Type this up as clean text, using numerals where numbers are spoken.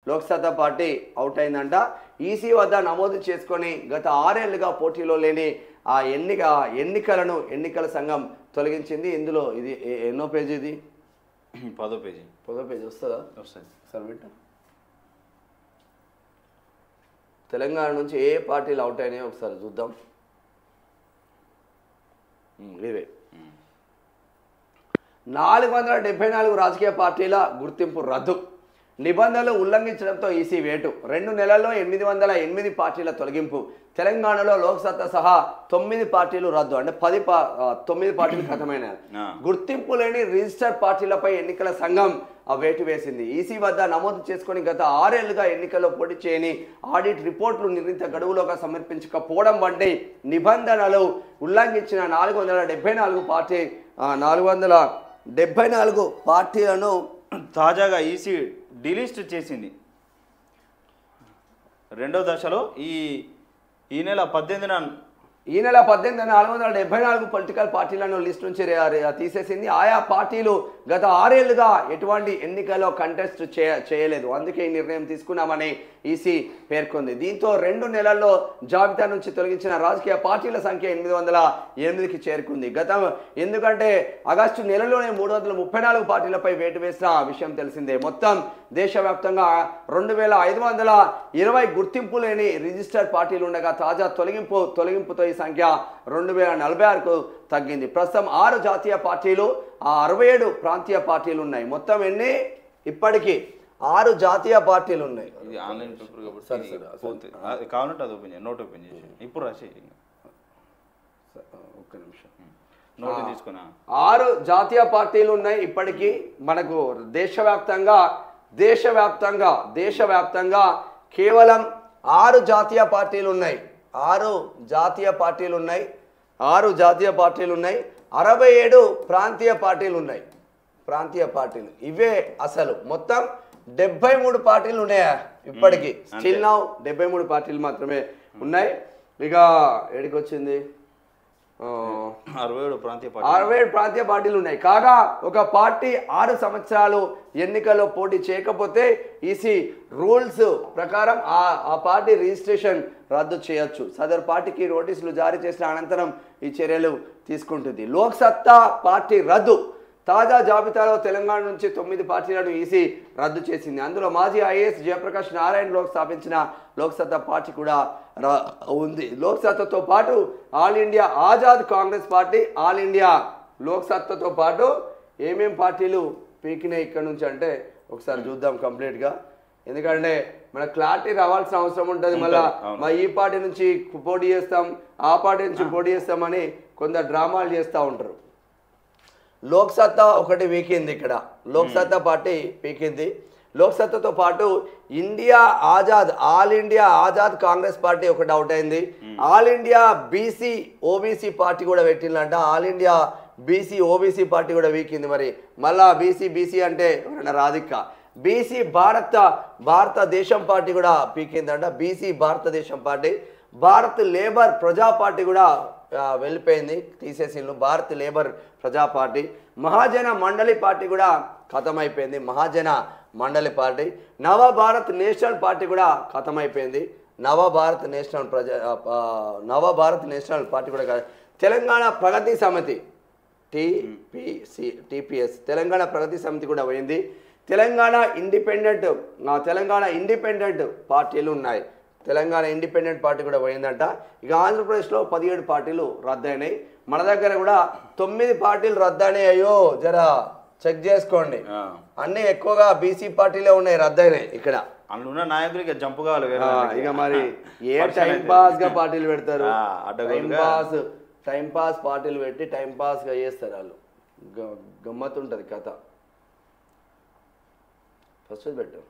Loksatta party out అయిందంట. EC వద్ద నమోదు చేసుకొని గత 6 ఏళ్లుగా పోటీలో లేని ఆ ఎన్నికల సంఘం తొలగించింది. ఇందులో ఇది ఎన్నో పేజీ? ఇది 10వ పేజీ. 10వ పేజీ వస్తుందా? వస్తుంది సార్ వింటా. తెలంగాణ నుంచి ఏ పార్టీలు అవుట్ అయినాయో ఒకసారి చూద్దాం. ఇవే 474 రాజకీయ పార్టీల గుర్తింపు రద్దు. నిబంధనలు ఉల్లంఘించడంతో ఈసీ వేటు. 2 నెలల్లో 808 పార్టీల తొలగింపు. తెలంగాణలో లోక్సత్తా సహా 9 పార్టీలు రద్దు. అంటే 9 పార్టీలు ఖతమైన. గుర్తింపు లేని రిజిస్టర్ పార్టీలపై ఎన్నికల సంఘం వేటు వేసింది. ఈసీ వద్ద నమోదు చేసుకుని గత 6 ఏళ్లుగా ఎన్నికల్లో పోటీ చేయని ఆడిట్ రిపోర్టులు నిర్ణీత గడువులోగా సమర్పించకపోవడం వంటి నిబంధనలు ఉల్లంఘించిన 474 పార్టీలను తాజాగా ఈసీ డిలీస్ట్ చేసింది. రెండో దశలో ఈ నెల 18న 474 పొలిటికల్ పార్టీలను లిస్ట్ నుంచి తీసేసింది. ఆయా పార్టీలు గత 6 ఏళ్లుగా ఎటువంటి ఎన్నికల్లో కంటెస్ట్ చేయలేదు. అందుకే ఈ నిర్ణయం తీసుకున్నామని ఈసీ పేర్కొంది. దీంతో 2 నెలల్లో జాబితా నుంచి తొలగించిన రాజకీయ పార్టీల సంఖ్య 808కి చేరుకుంది. ఎందుకంటే ఆగస్టు నెలలోనే 334 పార్టీలపై వేటు వేసిన విషయం తెలిసిందే. మొత్తం దేశవ్యాప్తంగా 2520 గుర్తింపు లేని రిజిస్టర్డ్ పార్టీలు ఉండగా తాజా తొలగింపుతో ఈ సంఖ్య 2046కు తగ్గింది. ప్రస్తుతం 6 జాతీయ పార్టీలు 67 ప్రాంతీయ పార్టీలు ఉన్నాయి. మొత్తం ఎన్ని? ఇప్పటికీ 6 జాతీయ పార్టీలు ఉన్నాయి. ఇది ఆన్లైన్ పేపర్ కాబట్టి కావాలంటే అది ఓపెన్ చేయండి. నోట్ ఓపెన్ చేసి ఇప్పుడు రాసి ఒక్క నిమిషం. నోట్ తీసుకున్నా 6 జాతీయ పార్టీలు ఉన్నాయి. ఇప్పటికీ మనకు దేశవ్యాప్తంగా కేవలం 6 జాతీయ పార్టీలు ఉన్నాయి. 6 జాతీయ పార్టీలు ఉన్నాయి. 67 ప్రాంతీయ పార్టీలు ఇవే అసలు. మొత్తం 73 పార్టీలు ఉన్నాయా ఇప్పటికీ? స్టిల్ నౌ 73 పార్టీలు మాత్రమే ఉన్నాయి. ఇక ఎడికి వచ్చింది 67 ప్రాంతీయ పార్టీలు ఉన్నాయి. కాగా ఒక పార్టీ 6 సంవత్సరాలు ఎన్నికల్లో పోటీ చేయకపోతే ఈసీ రూల్స్ ప్రకారం ఆ పార్టీ రిజిస్ట్రేషన్ రద్దు చేయొచ్చు. సదరు పార్టీకి నోటీసులు జారీ చేసిన అనంతరం ఈ చర్యలు తీసుకుంటుంది. లోక్సత్తా పార్టీ రద్దు. తాజా జాబితాలో తెలంగాణ నుంచి 9 పార్టీలను ఈసీ రద్దు చేసింది. అందులో మాజీ ఐఏఎస్ జయప్రకాష్ నారాయణలో స్థాపించిన లోక్సత్తా పార్టీ కూడా ఉంది. లోక్సత్తాతో పాటు all India Azad Congress party, all India లోక్సత్తాతో పాటు ఏమేం పార్టీలు పీకినాయి ఇక్కడ నుంచి అంటే ఒకసారి చూద్దాం కంప్లీట్గా. ఎందుకంటే మనకు క్లారిటీ రావాల్సిన అవసరం ఉంటుంది. మళ్ళీ ఈ పార్టీ నుంచి పోటీ చేస్తాం, ఆ పార్టీ నుంచి పోటీ చేస్తామని కొందరు డ్రామాలు చేస్తూ ఉంటారు. లోక్సత్తా ఒకటి వీకింది. ఇక్కడ లోక్సత్తా పార్టీ పీకింది. లోక్సత్తాతో పాటు all India Azad Congress party ఒకటి అవుట్ అయింది. All India BC OBC party కూడా పెట్టిందంట. All India BC OBC party కూడా వీకింది. మరి మళ్ళా బీసీ అంటే ఎవరైనా రాధిక. బీసీ భారతదేశం పార్టీ కూడా పీకిందంట. బీసీ భారతదేశం పార్టీ. భారత్ లేబర్ ప్రజా పార్టీ కూడా వెళ్ళిపోయింది, తీసేసిండ్రు. భారత్ లేబర్ ప్రజా పార్టీ. మహాజన మండలి పార్టీ కూడా ఖతమైపోయింది. మహాజన మండలి పార్టీ. నవభారత్ నేషనల్ పార్టీ కూడా ఖతమైపోయింది. నవభారత్ నేషనల్ పార్టీ కూడా. తెలంగాణ ప్రగతి సమితి టీపీఎస్ తెలంగాణ ప్రగతి సమితి కూడా పోయింది. తెలంగాణ ఇండిపెండెంట్ పార్టీలు ఉన్నాయి. తెలంగాణ ఇండిపెండెంట్ పార్టీ కూడా పోయిందంట. ఇక ఆంధ్రప్రదేశ్లో 17 పార్టీలు రద్దయినాయి. మన దగ్గర కూడా 9 పార్టీలు రద్దయినాయో జరా చెక్ చేసుకోండి. అన్నీ ఎక్కువగా బీసీ పార్టీలే ఉన్నాయి, రద్దయినాయి. ఇక్కడ అందులో నాయకులకి జంపు కావాలి. ఇక మరి ఏ టైం పాస్ గా పార్టీలు పెడతారు? టైం పాస్ పార్టీలు పెట్టి టైం పాస్ గా చేస్తారు వాళ్ళు. గమ్మత్తు ఉంటుంది కథ. ఫస్ట్ పెట్టు.